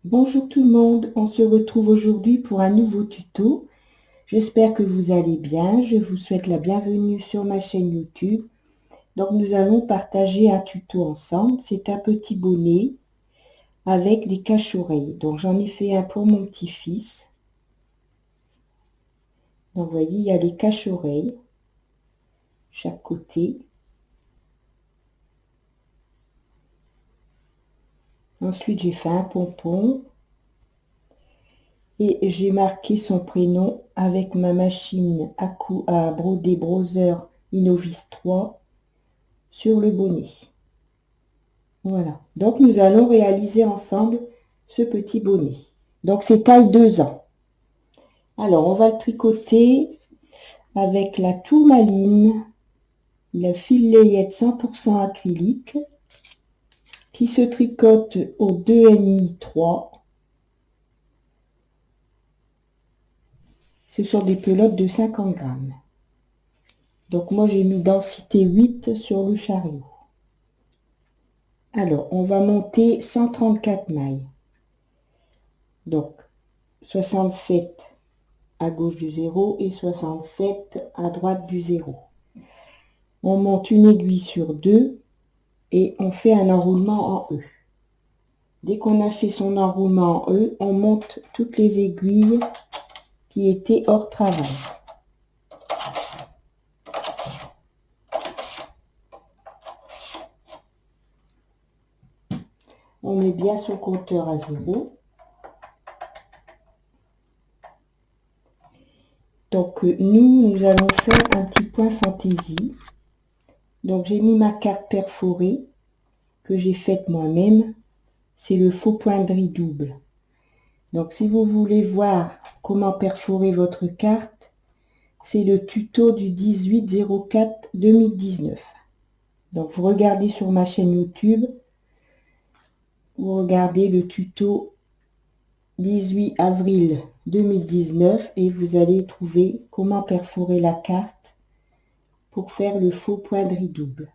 Bonjour tout le monde, on se retrouve aujourd'hui pour un nouveau tuto. J'espère que vous allez bien, je vous souhaite la bienvenue sur ma chaîne YouTube. Donc nous allons partager un tuto ensemble, c'est un petit bonnet avec des cache-oreilles. Donc j'en ai fait un pour mon petit-fils. Donc vous voyez, il y a les cache-oreilles, chaque côté. Ensuite j'ai fait un pompon. Et j'ai marqué son prénom avec ma machine à broder Brother Innovis 3 sur le bonnet. Voilà. Donc nous allons réaliser ensemble ce petit bonnet. Donc c'est taille 2 ans. Alors on va le tricoter avec la tourmaline, la fil layette 100% acrylique qui se tricote au 2,5 3. Ce sont des pelotes de 50 grammes. Donc moi j'ai mis densité 8 sur le chariot. Alors on va monter 134 mailles. Donc 67 à gauche du 0 et 67 à droite du 0. On monte une aiguille sur 2 et on fait un enroulement en E. Dès qu'on a fait son enroulement en E, on monte toutes les aiguilles qui étaient hors travail. On met bien son compteur à 0. Donc nous allons faire un petit point fantaisie. Donc j'ai mis ma carte perforée que j'ai faite moi-même. C'est le faux poinderie double. Donc si vous voulez voir comment perforer votre carte, c'est le tuto du 18/04/2019. Donc vous regardez sur ma chaîne YouTube, vous regardez le tuto 18 avril 2019 et vous allez trouver comment perforer la carte pour faire le faux poinderie double.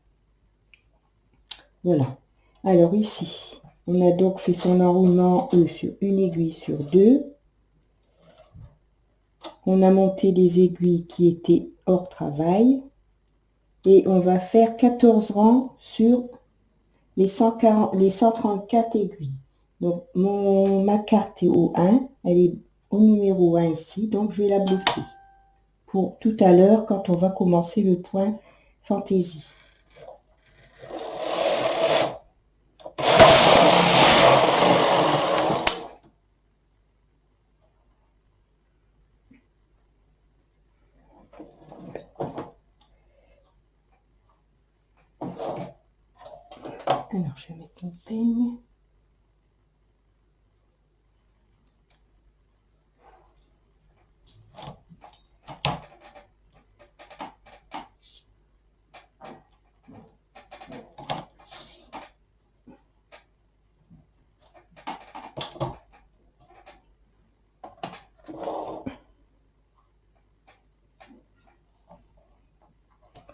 Voilà. Alors ici, on a donc fait son enroulement E sur une aiguille sur 2. On a monté les aiguilles qui étaient hors travail. Et on va faire 14 rangs sur les 134 aiguilles. Donc ma carte est au 1, elle est au numéro 1 ici, donc je vais la bloquer pour tout à l'heure quand on va commencer le point fantaisie. Alors je vais mettre mon peigne.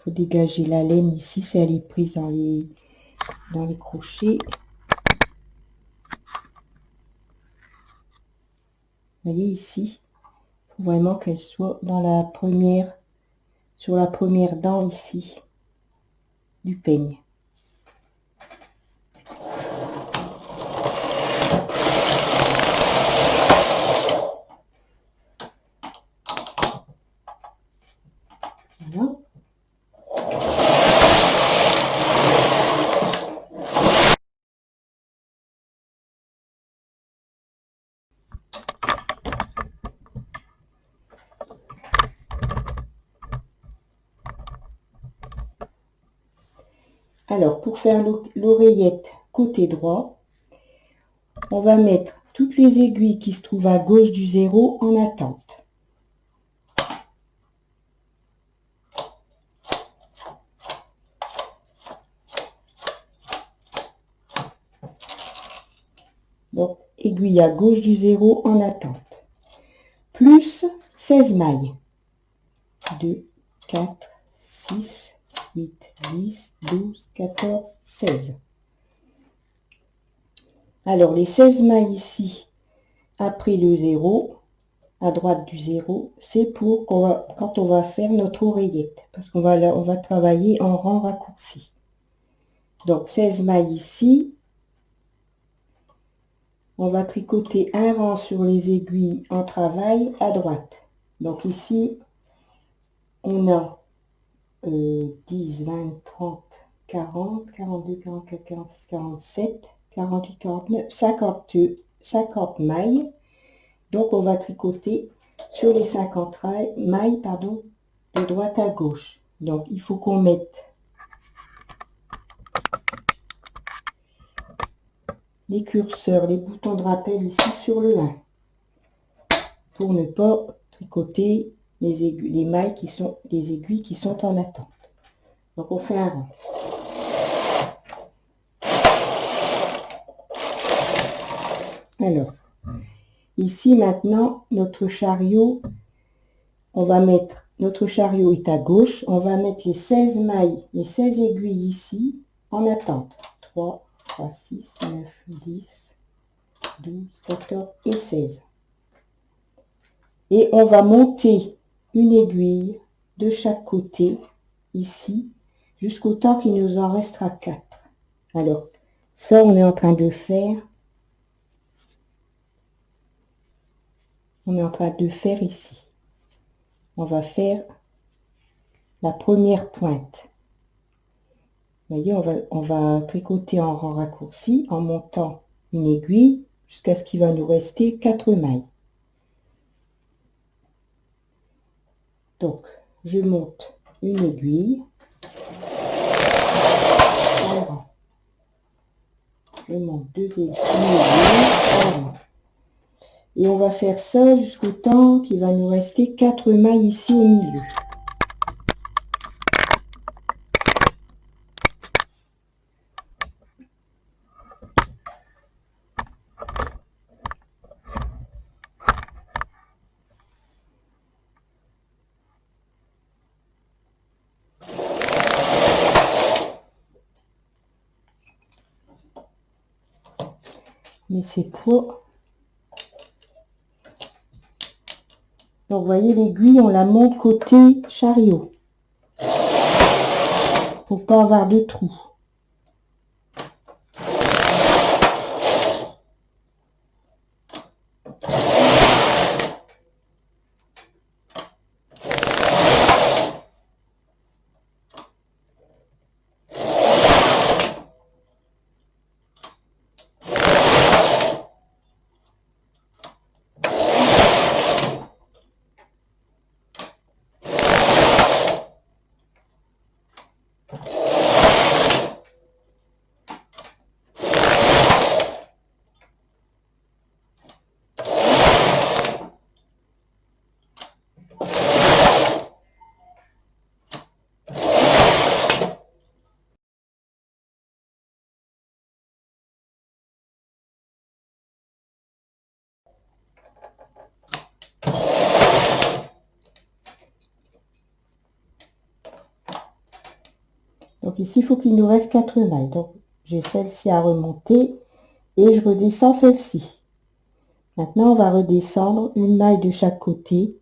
Faut dégager la laine ici si elle est prise dans les crochets. Vous voyez ici, faut vraiment qu'elle soit dans la première, sur la première dent ici du peigne. Voilà. Alors, pour faire l'oreillette côté droit, on va mettre toutes les aiguilles qui se trouvent à gauche du 0 en attente. Donc, aiguille à gauche du 0 en attente. Plus 16 mailles. 2, 4, 6, 8, 10, 12, 14, 16. Alors, les 16 mailles ici, après le 0, à droite du 0, c'est pour quand on va faire notre oreillette, parce qu'on va, on va travailler en rang raccourci. Donc 16 mailles ici, on va tricoter un rang sur les aiguilles en travail à droite. Donc ici, on a 10, 20, 30, 40, 42, 44, 46, 47, 48, 49, 50 mailles. Donc on va tricoter sur les 50 mailles, pardon, de droite à gauche. Donc il faut qu'on mette les curseurs, les boutons de rappel ici sur le 1 pour ne pas tricoter les mailles qui sont les aiguilles qui sont en attente. Donc on fait un rang. Alors ici maintenant notre chariot, on va mettre notre chariot est à gauche, on va mettre les 16 mailles, les 16 aiguilles ici en attente. 3, 3, 6, 9, 10, 12, 14 et 16. Et on va monter une aiguille de chaque côté, ici, jusqu'au temps qu'il nous en restera 4. Alors, ça, on est en train de faire. On est en train de faire ici. On va faire la première pointe. Vous voyez, on va tricoter en rang raccourci en montant une aiguille jusqu'à ce qu'il va nous rester 4 mailles. Donc, je monte une aiguille, un rang. Je monte deux aiguilles, un rang. Et on va faire ça jusqu'au temps qu'il va nous rester 4 mailles ici au milieu. Mais c'est pas... Donc vous voyez l'aiguille, on la monte côté chariot. Pour pas avoir de trous. Donc ici, il faut qu'il nous reste 4 mailles. Donc j'ai celle-ci à remonter et je redescends celle-ci. Maintenant, on va redescendre une maille de chaque côté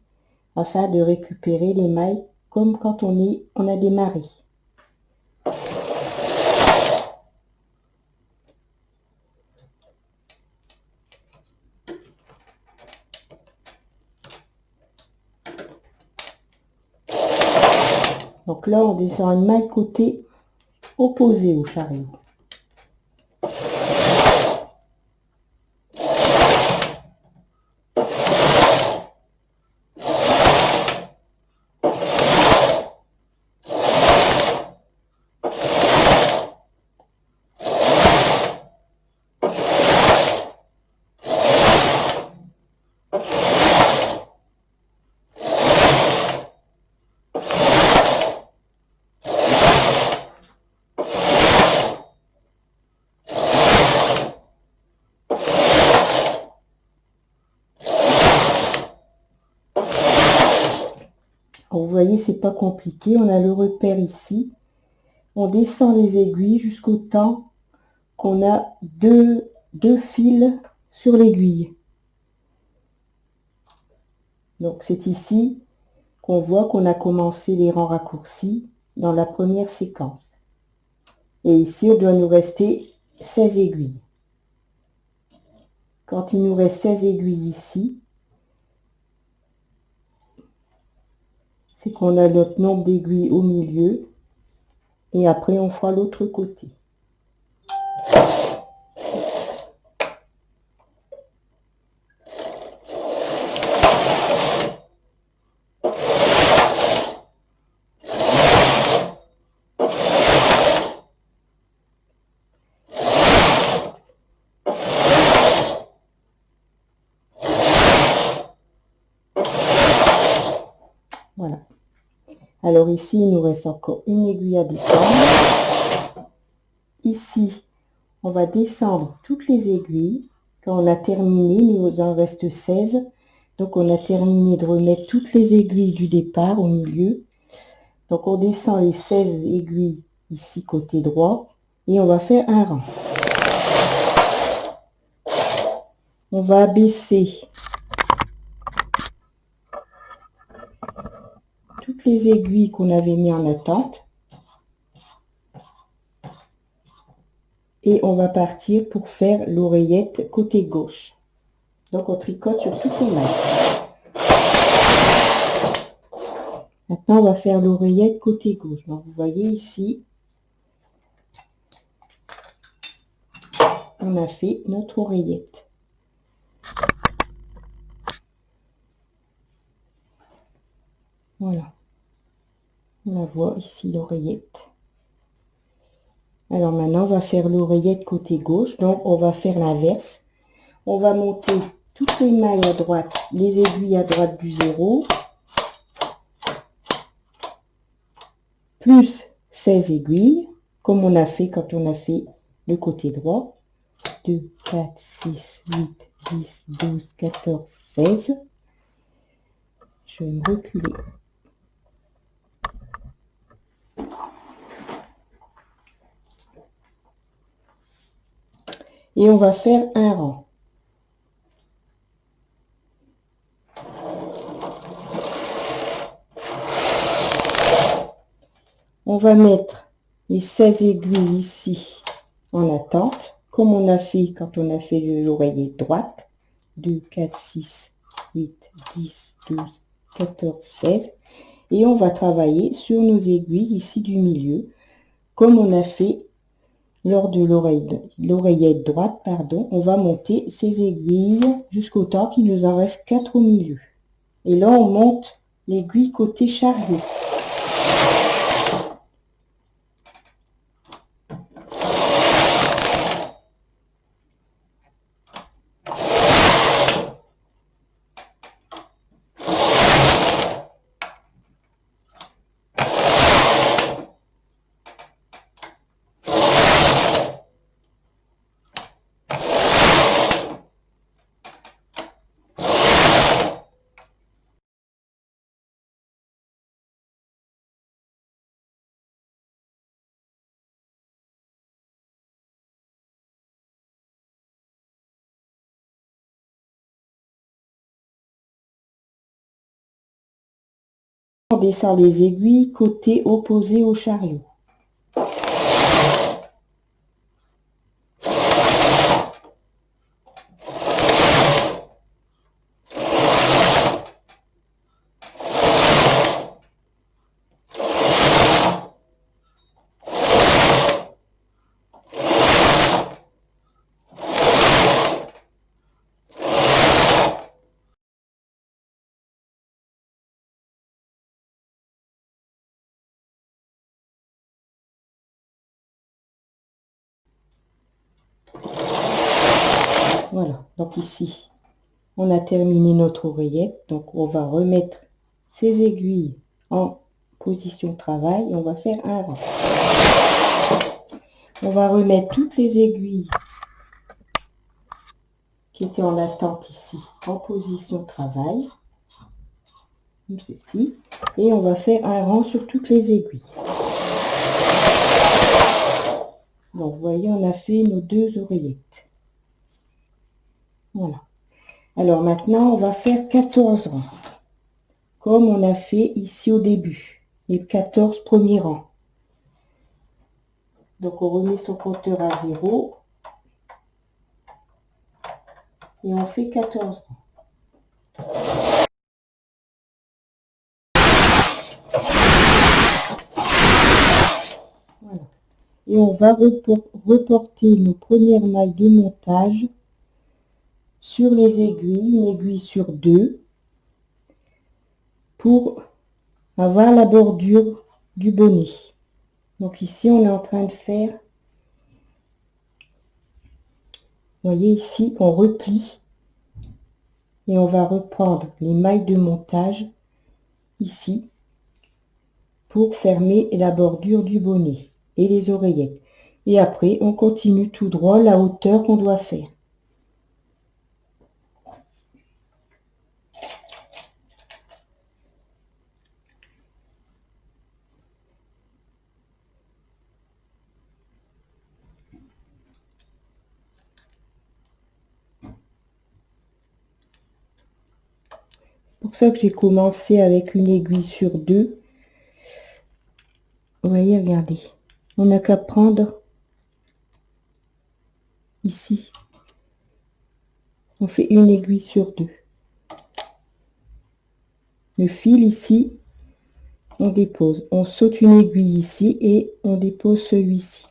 afin de récupérer les mailles comme quand on a démarré. Donc là, on descend une maille côté opposé au chariot. Vous voyez, c'est pas compliqué. On a le repère ici. On descend les aiguilles jusqu'au temps qu'on a deux fils sur l'aiguille. Donc c'est ici qu'on voit qu'on a commencé les rangs raccourcis dans la première séquence. Et ici, il doit nous rester 16 aiguilles. Quand il nous reste 16 aiguilles ici, c'est qu'on a notre nombre d'aiguilles au milieu. Et après, on fera l'autre côté. Voilà. Alors ici, il nous reste encore une aiguille à descendre. Ici, on va descendre toutes les aiguilles. Quand on a terminé, il nous en reste 16. Donc on a terminé de remettre toutes les aiguilles du départ au milieu. Donc on descend les 16 aiguilles ici côté droit et on va faire un rang. On va abaisser toutes les aiguilles qu'on avait mis en attente. Et on va partir pour faire l'oreillette côté gauche. Donc on tricote sur toutes les mailles. Maintenant on va faire l'oreillette côté gauche. Donc vous voyez ici, on a fait notre oreillette. Voilà. On la voit ici l'oreillette. Alors maintenant on va faire l'oreillette côté gauche. Donc on va faire l'inverse. On va monter toutes les mailles à droite, les aiguilles à droite du 0. Plus 16 aiguilles, comme on a fait quand on a fait le côté droit. 2, 4, 6, 8, 10, 12, 14, 16. Je vais me reculer. Et on va faire un rang. On va mettre les 16 aiguilles ici en attente, comme on a fait quand on a fait l'oreillette droite. 2, 4, 6, 8, 10, 12, 14, 16. Et on va travailler sur nos aiguilles ici du milieu, comme on a fait lors de l'oreillette droite, pardon. On va monter ces aiguilles jusqu'au temps qu'il nous en reste 4 au milieu. Et là, on monte l'aiguille côté chariot. On descend les aiguilles côté opposé au chariot. Voilà, donc ici, on a terminé notre oreillette. Donc on va remettre ces aiguilles en position travail et on va faire un rang. On va remettre toutes les aiguilles qui étaient en attente ici en position travail, comme ceci, et on va faire un rang sur toutes les aiguilles. Donc vous voyez, on a fait nos 2 oreillettes. Voilà. Alors maintenant, on va faire 14 rangs. comme on a fait ici au début, les 14 premiers rangs. Donc on remet son compteur à 0 et on fait 14 rangs. Voilà. Et on va reporter nos premières mailles de montage sur les aiguilles, une aiguille sur deux, pour avoir la bordure du bonnet. Donc ici on est en train de faire, vous voyez ici on replie et on va reprendre les mailles de montage ici pour fermer la bordure du bonnet et les oreillettes. Et après on continue tout droit la hauteur qu'on doit faire. Pour ça que j'ai commencé avec une aiguille sur deux. Vous voyez, regardez, on n'a qu'à prendre ici, on fait une aiguille sur deux. Le fil ici, on dépose, on saute une aiguille ici et on dépose celui-ci.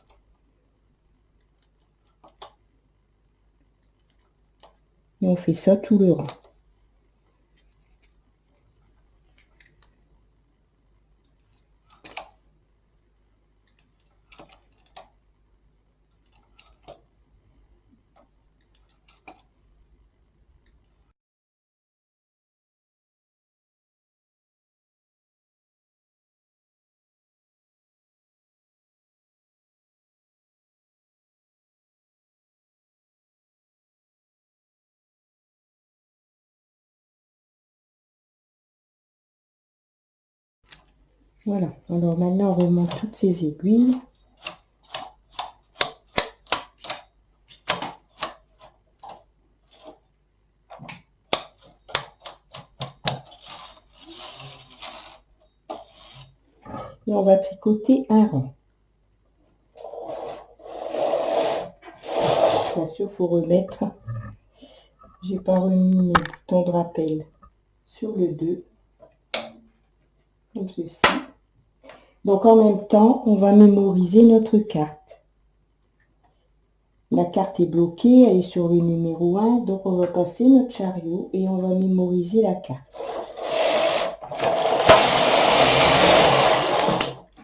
Et on fait ça tout le rang. Voilà, alors maintenant on remonte toutes ces aiguilles. Et on va tricoter un rang. Bien sûr, il faut remettre, j'ai pas remis mes boutons de rappel sur le 2, comme ceci. Donc en même temps, on va mémoriser notre carte. La carte est bloquée, elle est sur le numéro 1, donc on va passer notre chariot et on va mémoriser la carte.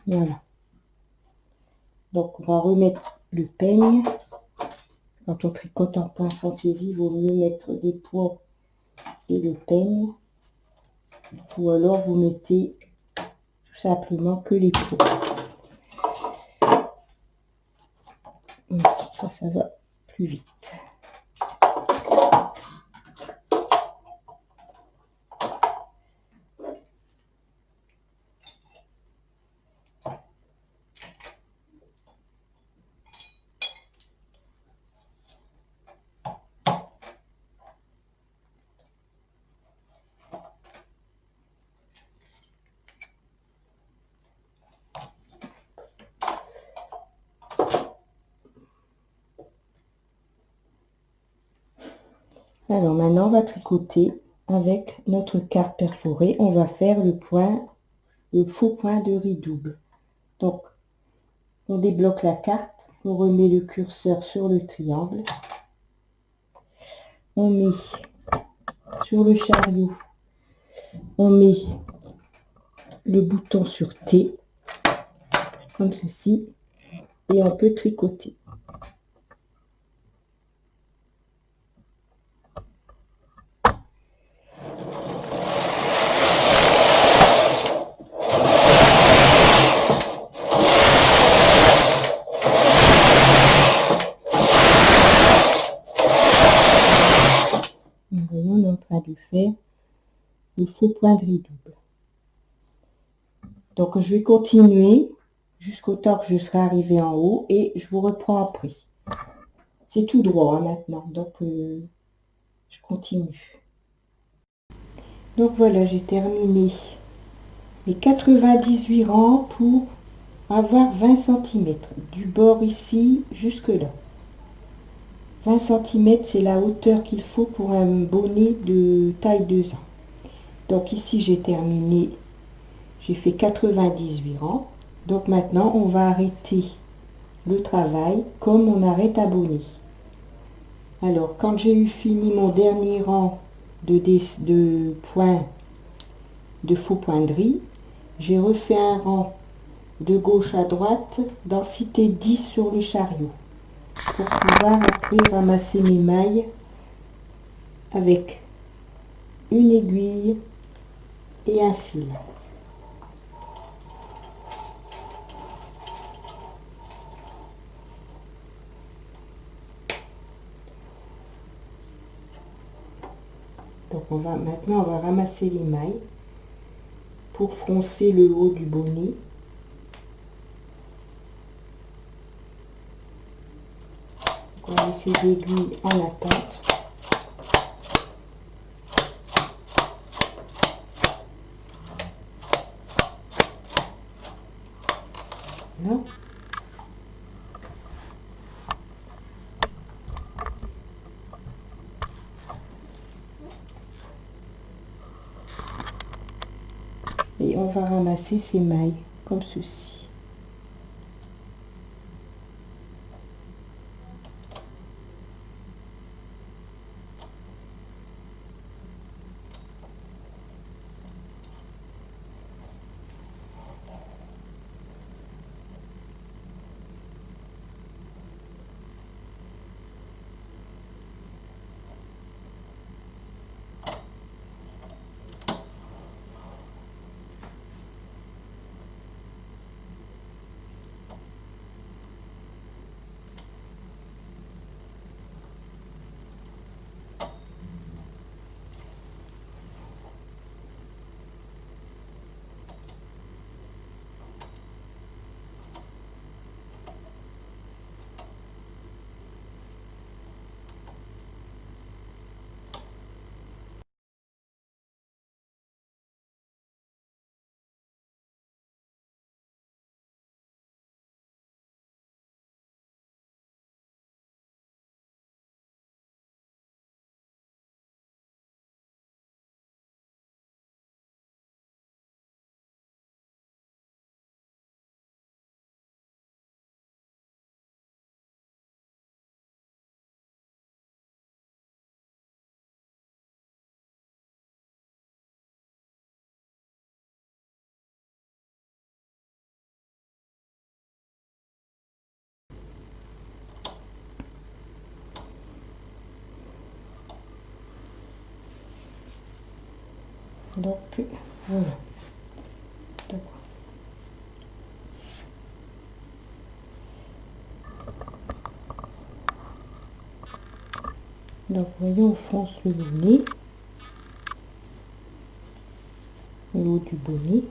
Voilà. Donc on va remettre le peigne. Quand on tricote en point fantaisie, il vaut mieux mettre des points et des peignes. Ou alors vous mettez tout simplement que les points. Ça va plus vite. Alors maintenant on va tricoter avec notre carte perforée. On va faire le faux point de riz double. Donc on débloque la carte, on remet le curseur sur le triangle, on met sur le chariot, on met le bouton sur T comme ceci et on peut tricoter. Voyons, on est en train de faire le faux point de riz double. Donc je vais continuer jusqu'au temps que je serai arrivée en haut et je vous reprends après. C'est tout droit hein, maintenant, donc je continue. Donc voilà, j'ai terminé les 98 rangs pour avoir 20 centimètres du bord ici jusque là. 20 centimètres, c'est la hauteur qu'il faut pour un bonnet de taille 2 ans. Donc ici j'ai terminé, j'ai fait 98 rangs. Donc maintenant on va arrêter le travail comme on arrête un bonnet. Alors quand j'ai eu fini mon dernier rang de points de faux poinderie, j'ai refait un rang de gauche à droite, densité 10 sur le chariot, pour pouvoir après ramasser mes mailles avec une aiguille et un fil. Donc maintenant on va ramasser les mailles pour froncer le haut du bonnet. Donc on va laisser l'aiguille en attente. Là. Et on va ramasser ces mailles comme ceci. Donc voilà. Donc voyez, on fronce le bonnet, le haut du bonnet.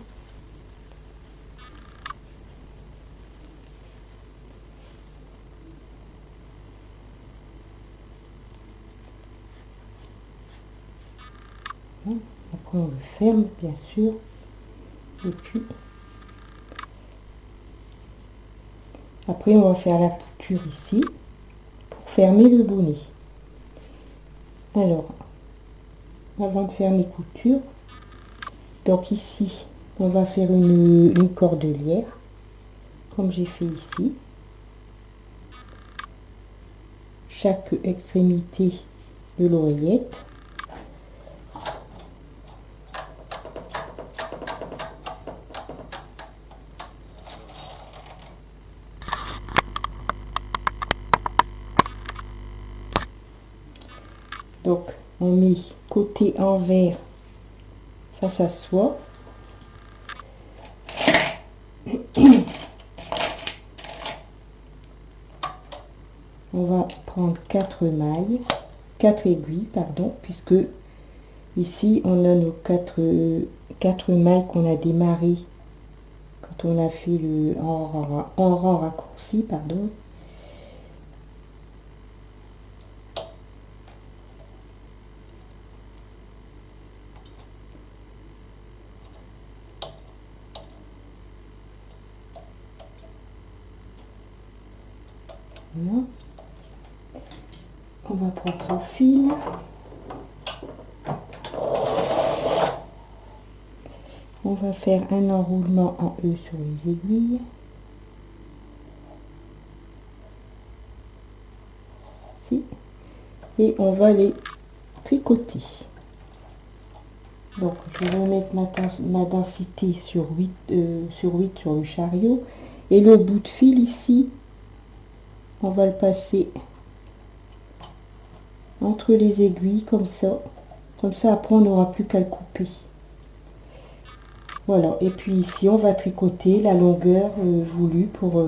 Après on le ferme bien sûr. Et puis après on va faire la couture ici pour fermer le bonnet. Alors avant de faire mes coutures, donc ici on va faire une cordelière comme j'ai fait ici. Chaque extrémité de l'oreillette. Donc on met côté envers face à soi. On va prendre 4 mailles, 4 aiguilles, pardon, puisque ici on a nos 4 mailles qu'on a démarré quand on a fait le en rang raccourci, pardon. Voilà. On va prendre son fil. On va faire un enroulement en E sur les aiguilles. Ici. Et on va les tricoter. Donc je vais mettre ma densité sur 8 sur le chariot. Et le bout de fil ici, on va le passer entre les aiguilles comme ça. Comme ça, après, on n'aura plus qu'à le couper. Voilà. Et puis ici, on va tricoter la longueur voulue pour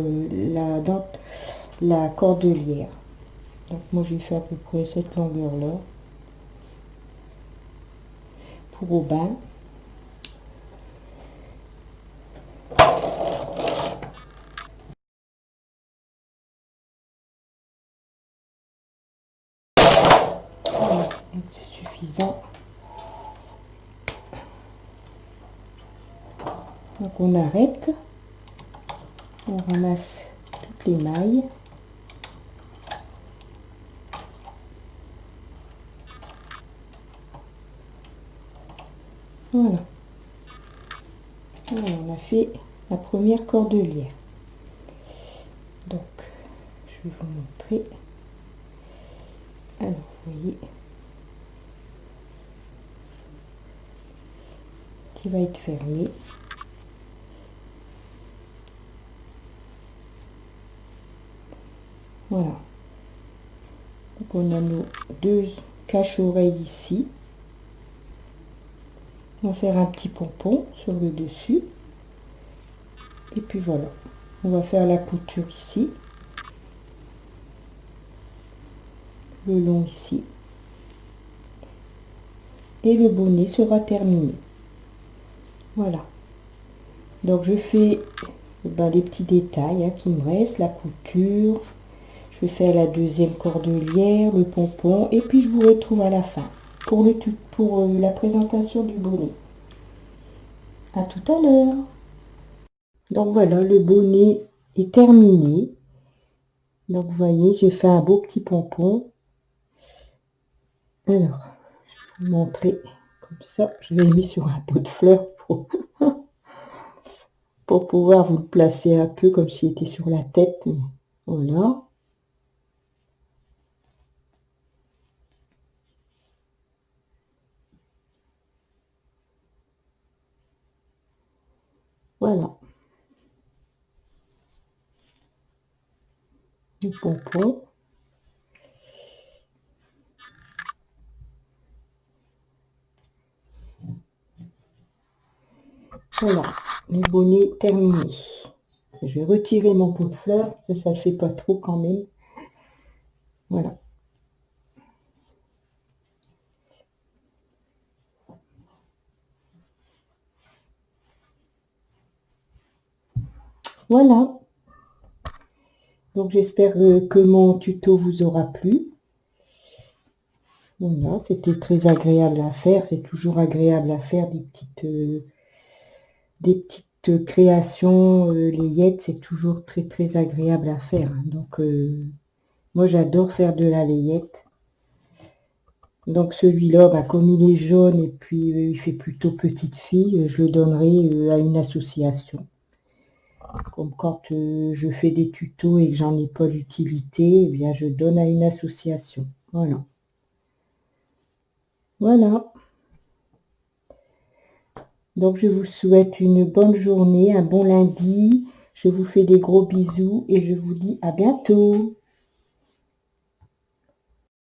la cordelière. Donc moi, j'ai fait à peu près cette longueur-là. Pour au bain. Voilà. Donc c'est suffisant. Donc on arrête. On ramasse toutes les mailles. Voilà. Voilà, on a fait la première cordelière. Donc, je vais vous montrer. Alors, vous voyez, qui va être fermé. Voilà. Donc, on a nos deux cache-oreilles ici. On va faire un petit pompon sur le dessus. Et puis voilà. On va faire la couture ici. Le long ici. Et le bonnet sera terminé. Voilà. Donc je fais les petits détails qui me restent, la couture. Je vais faire la deuxième cordelière, le pompon, et puis je vous retrouve à la fin pour la présentation du bonnet. À tout à l'heure. Donc voilà, le bonnet est terminé. Donc vous voyez, j'ai fait un beau petit pompon. Alors, je vais vous montrer comme ça. Je l'ai mis sur un pot de fleurs pour pouvoir vous le placer un peu comme s'il était sur la tête. Voilà. Voilà. Le pompon. Voilà, le bonnet terminé. Je vais retirer mon pot de fleurs, parce que ça ne fait pas trop quand même. Voilà. Voilà. Donc j'espère que mon tuto vous aura plu. Voilà, c'était très agréable à faire. C'est toujours agréable à faire des petites créations. Layettes, c'est toujours très très agréable à faire. Donc moi j'adore faire de la layette. Donc celui-là, comme il est jaune et puis il fait plutôt petite fille, je le donnerai à une association. Comme quand je fais des tutos et que j'en ai pas l'utilité, eh bien je donne à une association. Voilà. Voilà. Donc je vous souhaite une bonne journée, un bon lundi. Je vous fais des gros bisous et je vous dis à bientôt.